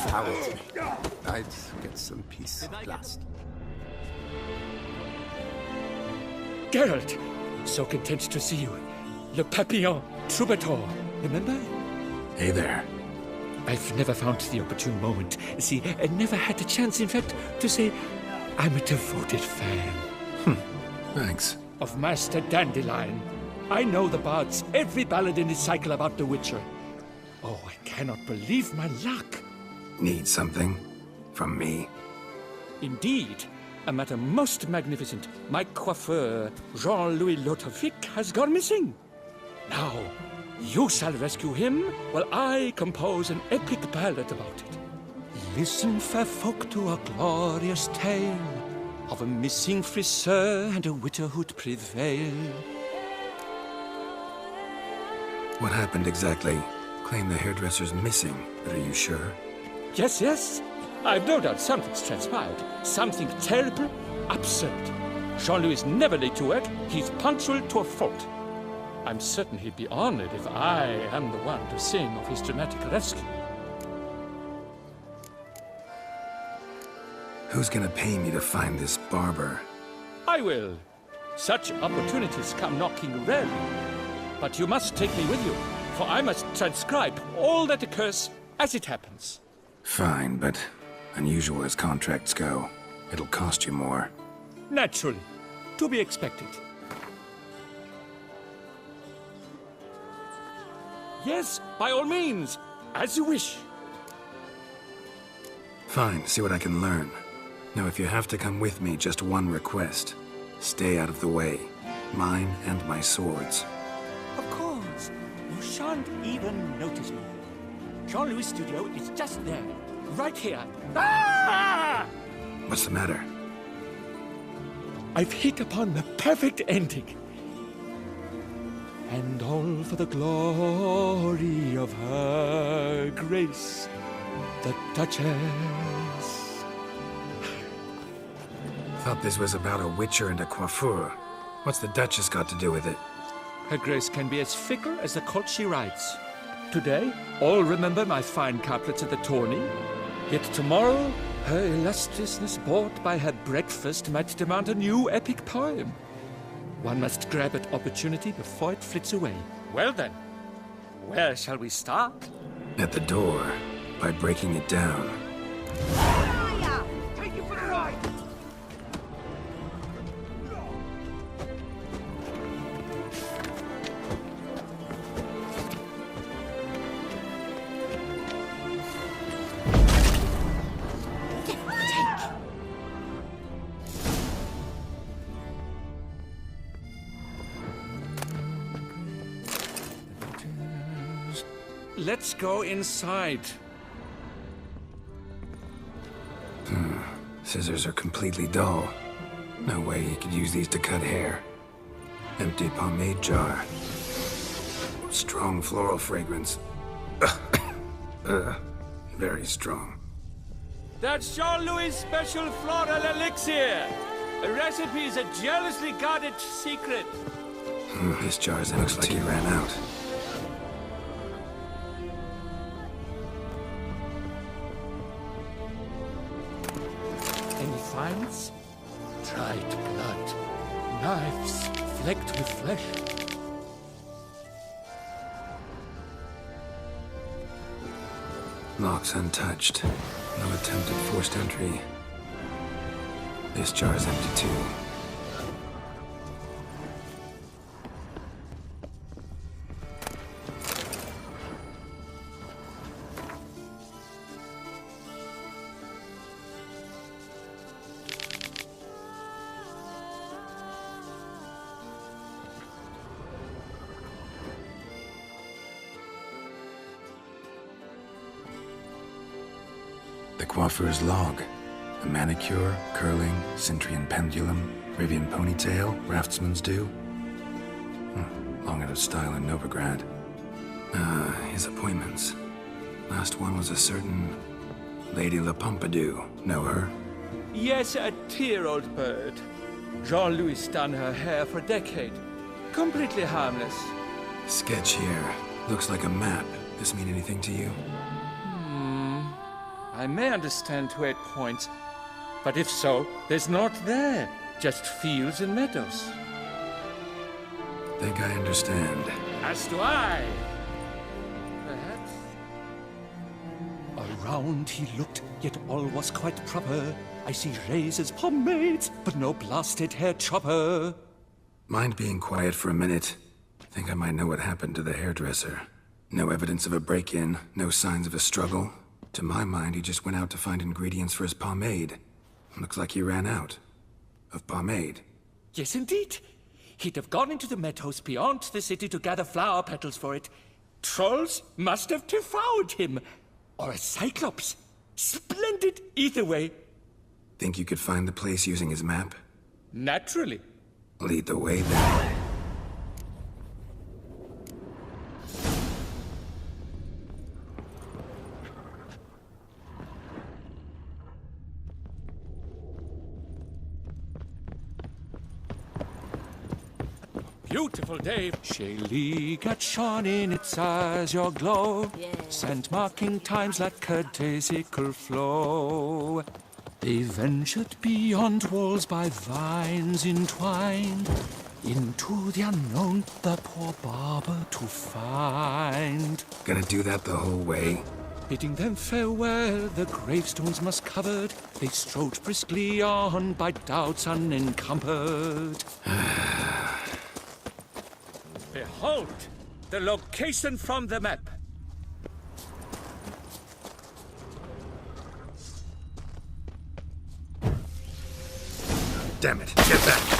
fouled me. I'd get some peace at last. Geralt, so content to see you. Le Papillon, troubadour, remember? Hey there. I've never found the opportune moment. See, I never had the chance, in fact, to say I'm a devoted fan. Thanks. Of Master Dandelion. I know the bards, every ballad in his cycle about the Witcher. Oh, I cannot believe my luck. Need something? From me? Indeed. A matter most magnificent. My coiffeur, Jean-Louis Lotovic, has gone missing. Now, you shall rescue him, while I compose an epic ballad about it. Listen, fair folk, to a glorious tale of a missing friseur and a widowhood prevail. What happened exactly? Claim the hairdresser's missing, but are you sure? Yes, yes. I've no doubt something's transpired. Something terrible, absurd. Jean-Louis is never late to work. He's punctual to a fault. I'm certain he'd be honored if I am the one to sing of his dramatic rescue. Who's gonna pay me to find this barber? I will. Such opportunities come knocking rarely. But you must take me with you, for I must transcribe all that occurs as it happens. Fine, but unusual as contracts go, it'll cost you more. Naturally. To be expected. Yes, by all means. As you wish. Fine, see what I can learn. Now, if you have to come with me, just one request. Stay out of the way. Mine and my swords. Of course. You shan't even notice me. Jean-Louis' studio is just there. Right here. Ah! What's the matter? I've hit upon the perfect ending. And all for the glory of her grace, the Duchess. Thought this was about a witcher and a coiffeur. What's the Duchess got to do with it? Her grace can be as fickle as the colt she rides. Today, all remember my fine couplets at the tourney. Yet tomorrow, her illustriousness bought by her breakfast might demand a new epic poem. One must grab at opportunity before it flits away. Well then, where shall we start? At the door, by breaking it down. Take you for the ride! Let's go inside. Scissors are completely dull. No way he could use these to cut hair. Empty pomade jar. Strong floral fragrance. Very strong. That's Jean-Louis' special floral elixir. The recipe is a jealously guarded secret. This jar's looks like he ran out. Any finds? Dried blood. Knives flecked with flesh. Locks untouched. No attempt at forced entry. This jar's empty too. The coiffeur's log. A manicure, curling, Centrian pendulum, Rivian ponytail, raftsman's due. Long out of style in Novigrad. His appointments. Last one was a certain Lady Le Pompadour. Know her? Yes, a dear old bird. Jean-Louis done her hair for a decade. Completely harmless. Sketch here. Looks like a map. This mean anything to you? I I may understand 2 points, but if so, there's naught there. Just fields and meadows. Think I understand. As do I. Perhaps. Around he looked, yet all was quite proper. I see razors, pomades, but no blasted hair chopper. Mind being quiet for a minute? Think I might know what happened to the hairdresser. No evidence of a break-in, no signs of a struggle. To my mind, he just went out to find ingredients for his pomade. Looks like he ran out. Of pomade. Yes, indeed. He'd have gone into the meadows beyond the city to gather flower petals for it. Trolls must have devoured him. Or a cyclops. Splendid either way. Think you could find the place using his map? Naturally. Lead the way then. Beautiful day. Shaylee got shone in its azure glow. Sand marking times like a daisical flow. They ventured beyond walls by vines entwined, into the unknown the poor barber to find. Gonna do that the whole way? Bidding them farewell, the gravestones must covered, they strode briskly on by doubts unencumbered. Behold, the location from the map. Damn it, get back!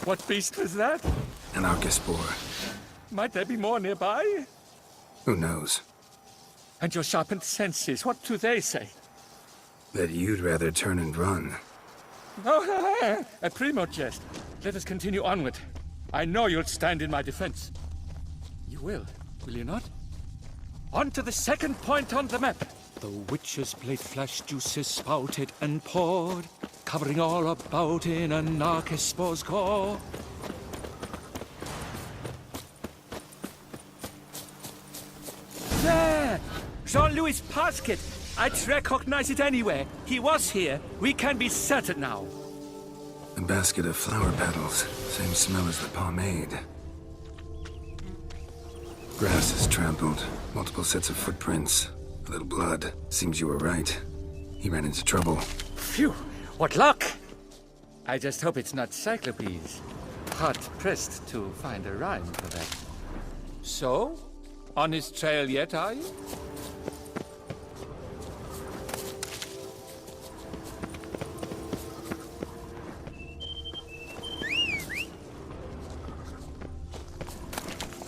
What beast was that? An archaspore. Might there be more nearby? Who knows? And your sharpened senses, what do they say? That you'd rather turn and run. Oh, a primo jest. Let us continue onward. I know you'll stand in my defense. You will you not? On to the second point on the map. The witch's blade flash juices spouted and poured, covering all about in an archaspore's core. There! Jean-Louis' basket! I'd recognize it anywhere. He was here. We can be certain now. A basket of flower petals. Same smell as the pomade. Grass is trampled. Multiple sets of footprints. A little blood. Seems you were right. He ran into trouble. Phew! What luck! I just hope it's not Cyclopes. Hard-pressed to find a rhyme for that. So? On his trail yet, are you?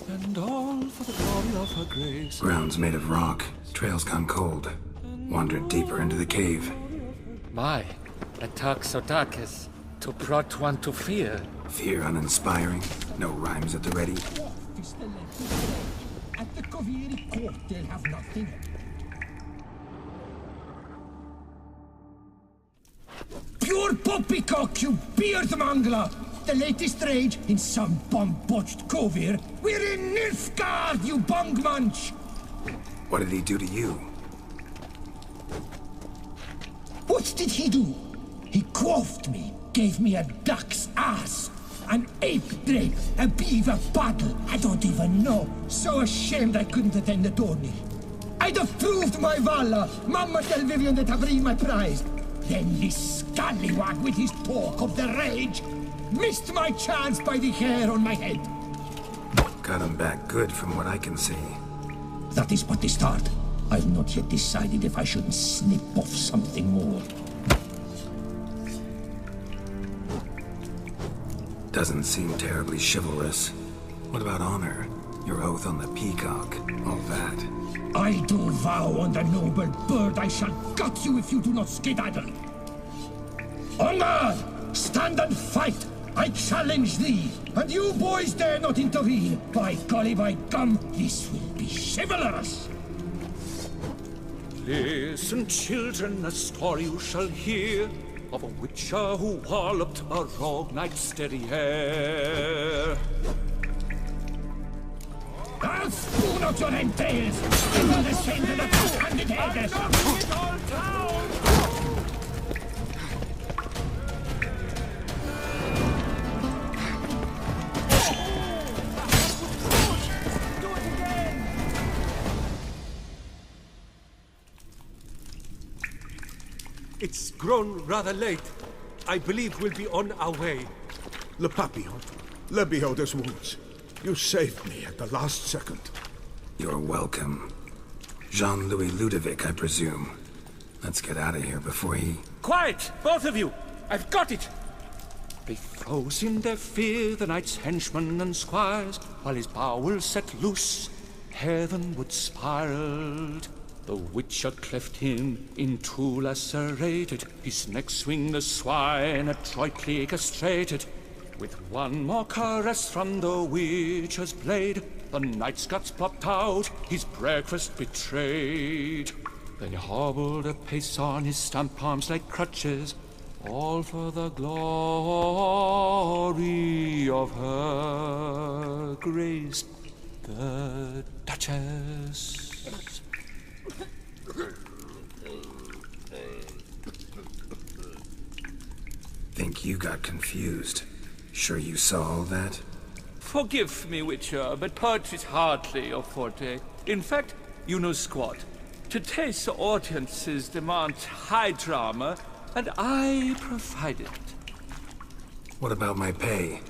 And all for the glory of her grace. Ground's made of rock. Trail's gone cold. Wandered deeper into the cave. My, a talk so dark as to brought one to fear. Fear uninspiring. No rhymes at the ready. At the Coviri court, they'll have nothing. Pure poppycock, you beard mangler! The latest rage in some bomb-botched Covir. We're in Nilfgaard, you bungmunch! What did he do to you? What did he do? He quaffed me, gave me a duck's ass, an ape drape, a beaver bottle. I don't even know. So ashamed I couldn't attend the tourney. I'd have proved my valor. Mamma tell Vivian that I've read my prize. Then this scallywag with his talk of the rage. Missed my chance by the hair on my head. Got him back good from what I can see. That is but the start. I've not yet decided if I shouldn't snip off something more. Doesn't seem terribly chivalrous. What about honor? Your oath on the peacock, all that. I do vow on the noble bird I shall gut you if you do not skedaddle. On guard! Stand and fight! I challenge thee! And you boys dare not intervene! By golly, by gum, this will be chivalrous! Listen, children, a story you shall hear of a witcher who walloped a rogue knight's derriere. I'll spoon out your entrails! I will descend to the two-handed hairdresser! It's grown rather late. I believe we'll be on our way. Le Papillon, Le Beholder's wounds. You saved me at the last second. You're welcome. Jean-Louis Ludovic, I presume. Let's get out of here before he... Quiet, both of you! I've got it! They froze in their fear, the knight's henchmen and squires, while his bowels set loose, heavenward spiraled. The witcher cleft him in two lacerated, his neck swing the swine adroitly castrated. With one more caress from the witcher's blade, the knight's guts plopped out, his breakfast betrayed. Then he hobbled a pace on his stump arms like crutches, all for the glory of her grace, the Duchess. Think you got confused. Sure you saw all that? Forgive me, Witcher, but poetry's hardly your forte. In fact, you know squat. Today's audiences demand high drama, and I provide it. What about my pay?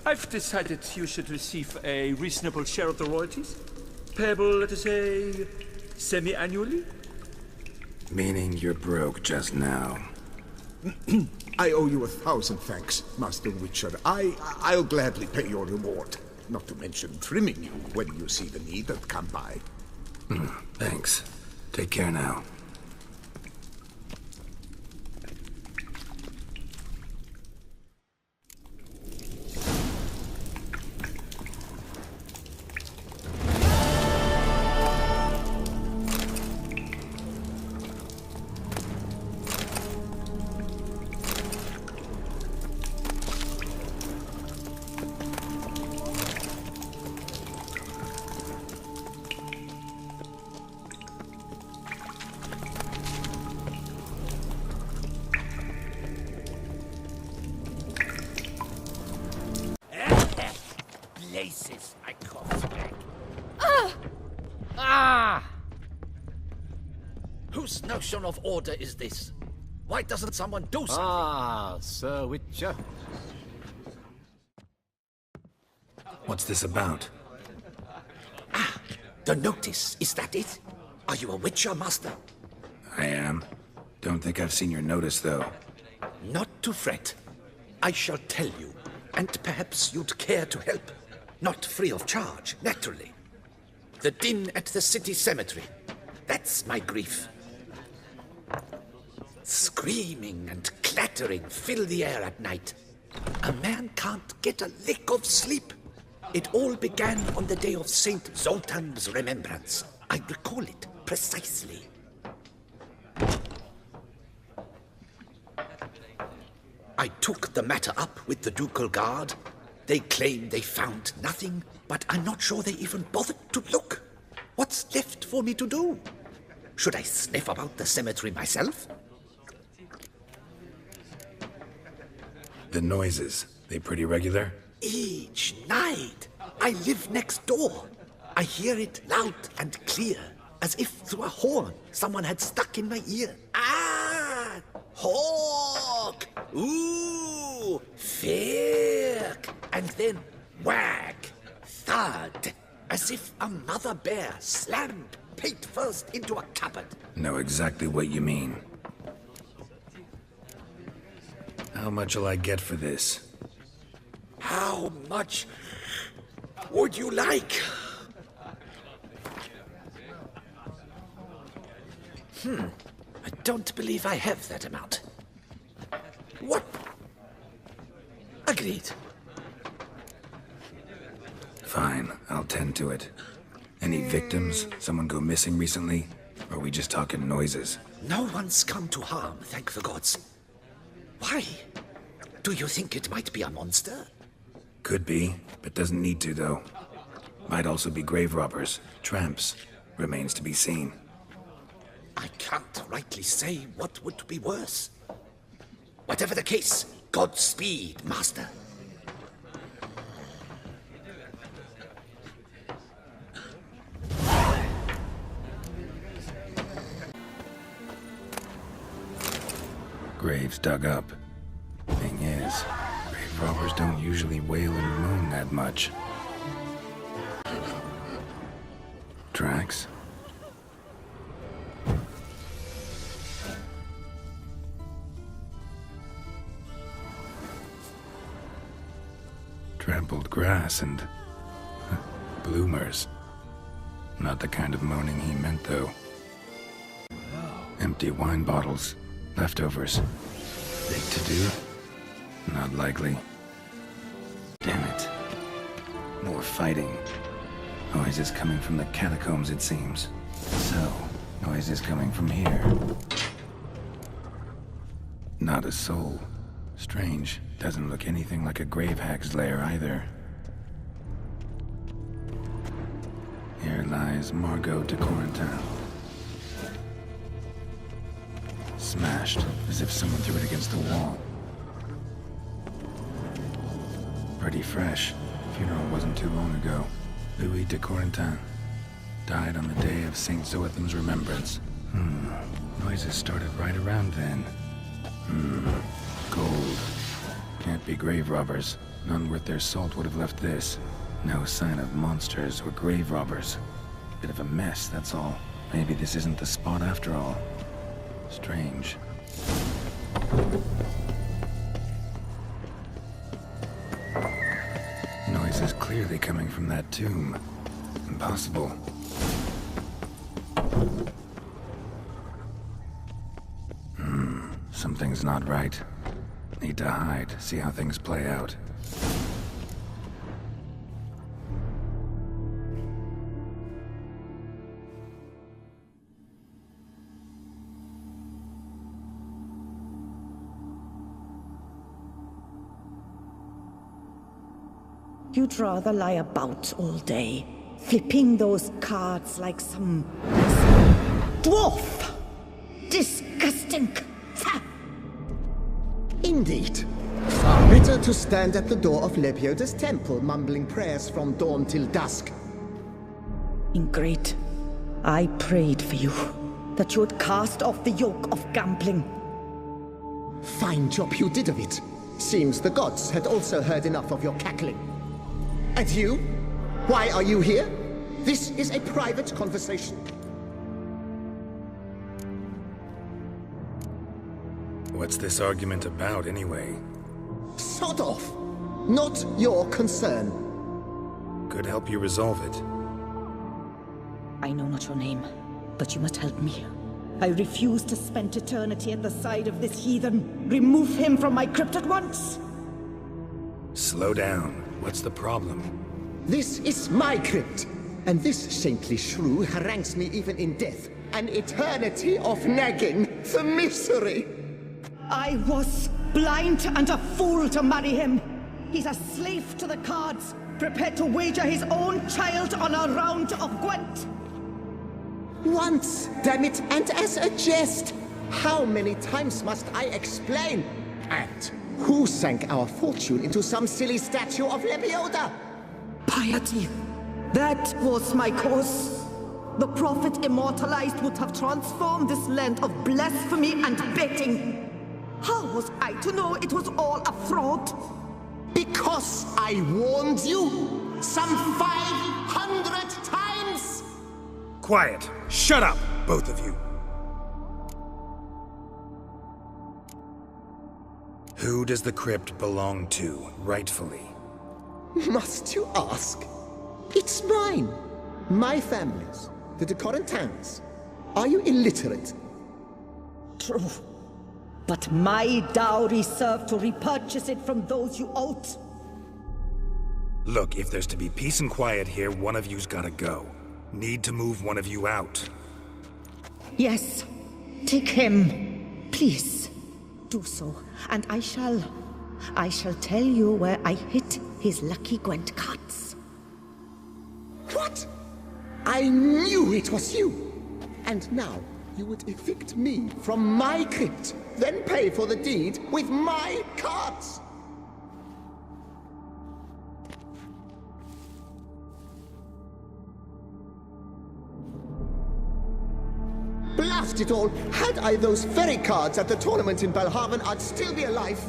I've decided you should receive a reasonable share of the royalties. Payable, let us say, semi-annually? Meaning you're broke just now. I owe you 1,000 thanks, Master Witcher. I'll gladly pay your reward. Not to mention trimming you when you see the need that come by. Thanks. Take care now. Places, I coughed back. Ah! Whose notion of order is this? Why doesn't someone do something? Ah, Sir Witcher. What's this about? The notice, is that it? Are you a Witcher, Master? I am. Don't think I've seen your notice, though. Not to fret. I shall tell you, and perhaps you'd care to help. Not free of charge, naturally. The din at the city cemetery. That's my grief. Screaming and clattering fill the air at night. A man can't get a lick of sleep. It all began on the day of Saint Zoltan's remembrance. I recall it precisely. I took the matter up with the ducal guard. They claim they found nothing, but I'm not sure they even bothered to look. What's left for me to do? Should I sniff about the cemetery myself? The noises, they pretty regular? Each night. I live next door. I hear it loud and clear, as if through a horn someone had stuck in my ear. Ah! Hawk! Ooh! Virk, and then whack, thud, as if a mother bear slammed pate first into a cupboard. Know exactly what you mean. How much will I get for this? How much would you like? I don't believe I have that amount. What? Agreed. Fine, I'll tend to it. Any victims? Someone go missing recently? Or are we just talking noises? No one's come to harm, thank the gods. Why? Do you think it might be a monster? Could be, but doesn't need to, though. Might also be grave robbers, tramps. Remains to be seen. I can't rightly say what would be worse. Whatever the case, Godspeed, Master. Graves dug up. Thing is, grave robbers don't usually wail and moan that much. Tracks? Trampled grass and bloomers. Not the kind of moaning he meant, though. Empty wine bottles. Leftovers. Big to do? Not likely. Damn it. More fighting. Noises coming from the catacombs, it seems. So, noises coming from here. Not a soul. Strange. Doesn't look anything like a grave hag's lair either. Here lies Margot de Corentin. Smashed, as if someone threw it against the wall. Pretty fresh. Funeral wasn't too long ago. Louis de Corentin. Died on the day of St. Zoetham's remembrance. Noises started right around then. Gold. Can't be grave robbers. None worth their salt would have left this. No sign of monsters or grave robbers. Bit of a mess, that's all. Maybe this isn't the spot after all. Strange. Noise is clearly coming from that tomb. Impossible. Something's not right. Need to hide, see how things play out. You'd rather lie about all day, flipping those cards like some dwarf. Disgusting. Indeed. Far better to stand at the door of Lepioda's temple, mumbling prayers from dawn till dusk. Ingrate, I prayed for you, that you would cast off the yoke of gambling. Fine job you did of it. Seems the gods had also heard enough of your cackling. And you? Why are you here? This is a private conversation. What's this argument about, anyway? Sod off! Not your concern. Could help you resolve it. I know not your name, but you must help me. I refuse to spend eternity at the side of this heathen. Remove him from my crypt at once! Slow down. What's the problem? This is my crypt, and this saintly shrew harangues me even in death. An eternity of nagging, the misery! I was blind and a fool to marry him. He's a slave to the cards, prepared to wager his own child on a round of Gwent. Once, damn it, and as a jest! How many times must I explain? And who sank our fortune into some silly statue of Lepioda? Piety. That was my cause. The prophet immortalized would have transformed this land of blasphemy and betting. How was I to know it was all a fraud? Because I warned you some 500 times? Quiet. Shut up, both of you. Who does the crypt belong to, rightfully? Must you ask? It's mine. My family's. The Decorantans. Are you illiterate? True. But my dowry served to repurchase it from those you owed. Look, if there's to be peace and quiet here, one of you's gotta go. Need to move one of you out. Yes. Take him. Please. Do so. And I shall tell you where I hid his lucky Gwent cards. What? I knew it was you. And now you would evict me from my crypt, then pay for the deed with my cards. Blast it all! Had I those very cards at the tournament in Belhaven, I'd still be alive.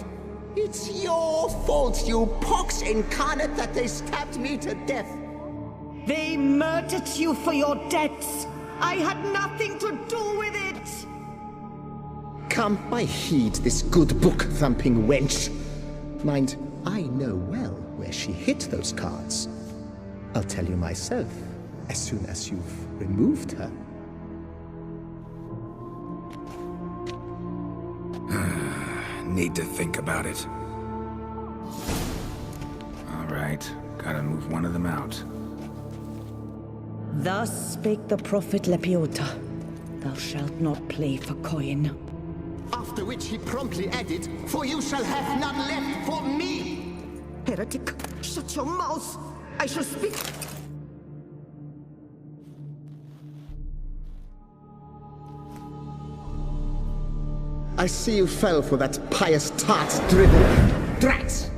It's your fault, you pox incarnate, that they stabbed me to death. They murdered you for your debts. I had nothing to do with it. Come, I heed this good book-thumping wench. Mind, I know well where she hid those cards. I'll tell you myself, as soon as you've removed her. Need to think about it. Alright, gotta move one of them out. Thus spake the prophet Le Papillon. Thou shalt not play for coin. After which he promptly added, "For you shall have none left for me!" Heretic, shut your mouth! I shall speak. I see you fell for that pious tart's drivel. Drats!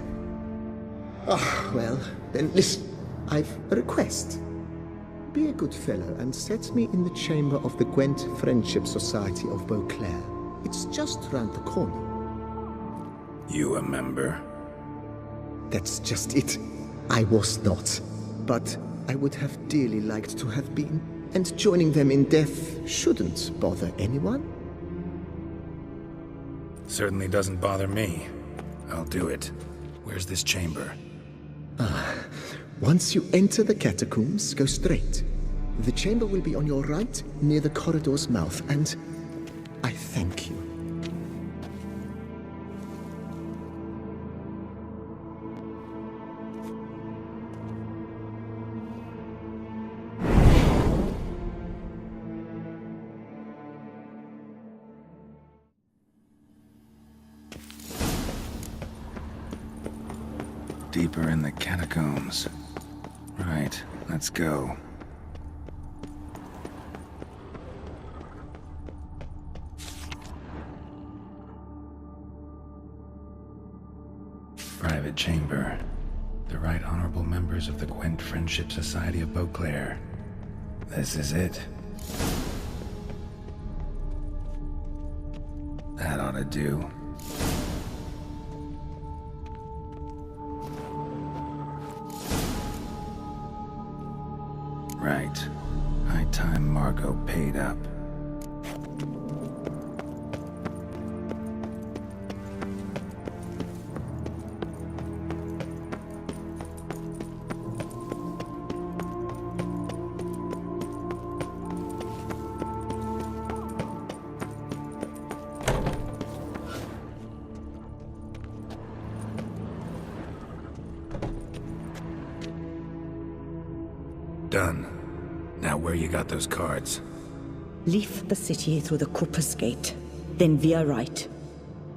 Ah, well, then listen. I've a request. Be a good fellow and set me in the chamber of the Gwent Friendship Society of Beauclair. It's just round the corner. You a member? That's just it. I was not. But I would have dearly liked to have been. And joining them in death shouldn't bother anyone. Certainly doesn't bother me. I'll do it. Where's this chamber? Once you enter the catacombs, go straight. The chamber will be on your right, near the corridor's mouth, and I thank you. Deeper in the catacombs. Right, let's go. Private chamber. The Right Honorable members of the Gwent Friendship Society of Beauclair. This is it. That ought to do. Right. High time Margot paid up. Done. Now where you got those cards? Leave the city through the Cooper's Gate, then veer right.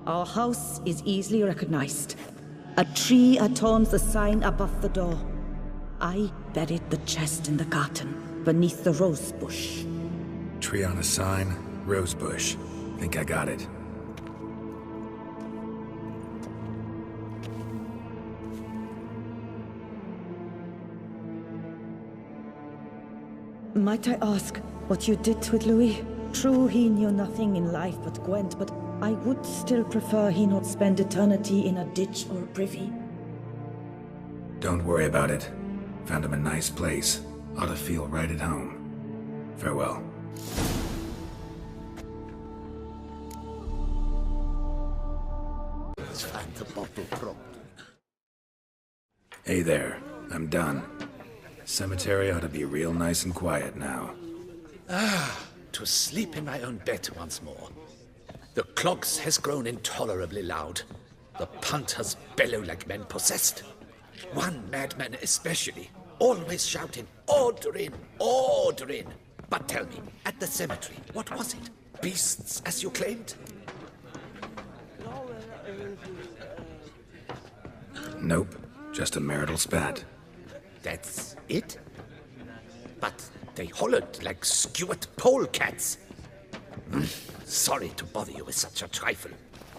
Our house is easily recognized. A tree adorns the sign above the door. I buried the chest in the garden, beneath the rose bush. Tree on a sign, rose bush. Think I got it. Might I ask what you did with Louis? True, he knew nothing in life but Gwent, but I would still prefer he not spend eternity in a ditch or a privy. Don't worry about it. Found him a nice place. Ought to feel right at home. Farewell. Let's find the bottle properly. Hey there. I'm done. Cemetery ought to be real nice and quiet now. To sleep in my own bed once more. The clogs has grown intolerably loud. The punters bellow like men possessed. One madman especially, always shouting, "Order in! Order in!" But tell me, at the cemetery, what was it? Beasts, as you claimed? Nope. Just a marital spat. That's it? But they hollered like skewered polecats. Sorry to bother you with such a trifle.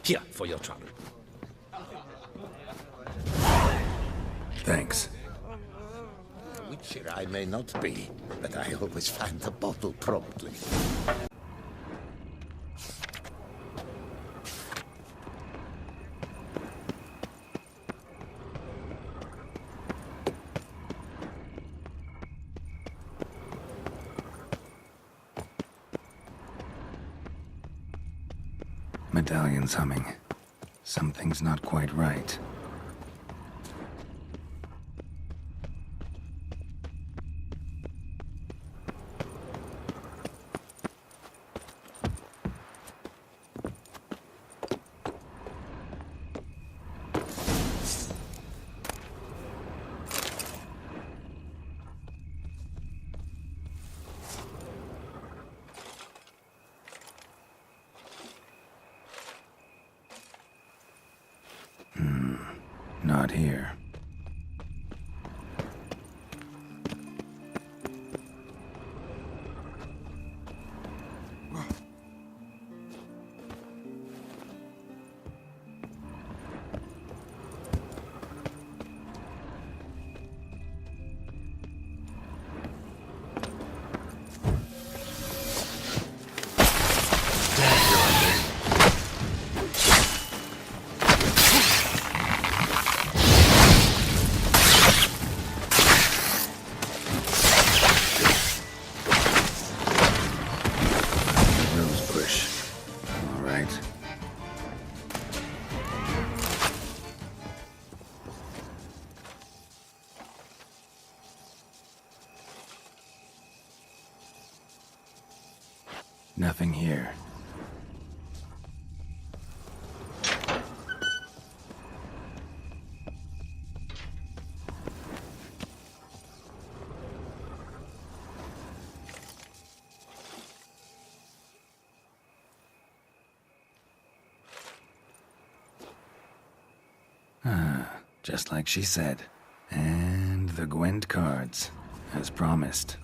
Here, for your trouble. Thanks. Witcher I may not be, but I always find the bottle promptly. Medallion's humming. Something's not quite right. Not here. Nothing here. Just like she said. And the Gwent cards, as promised.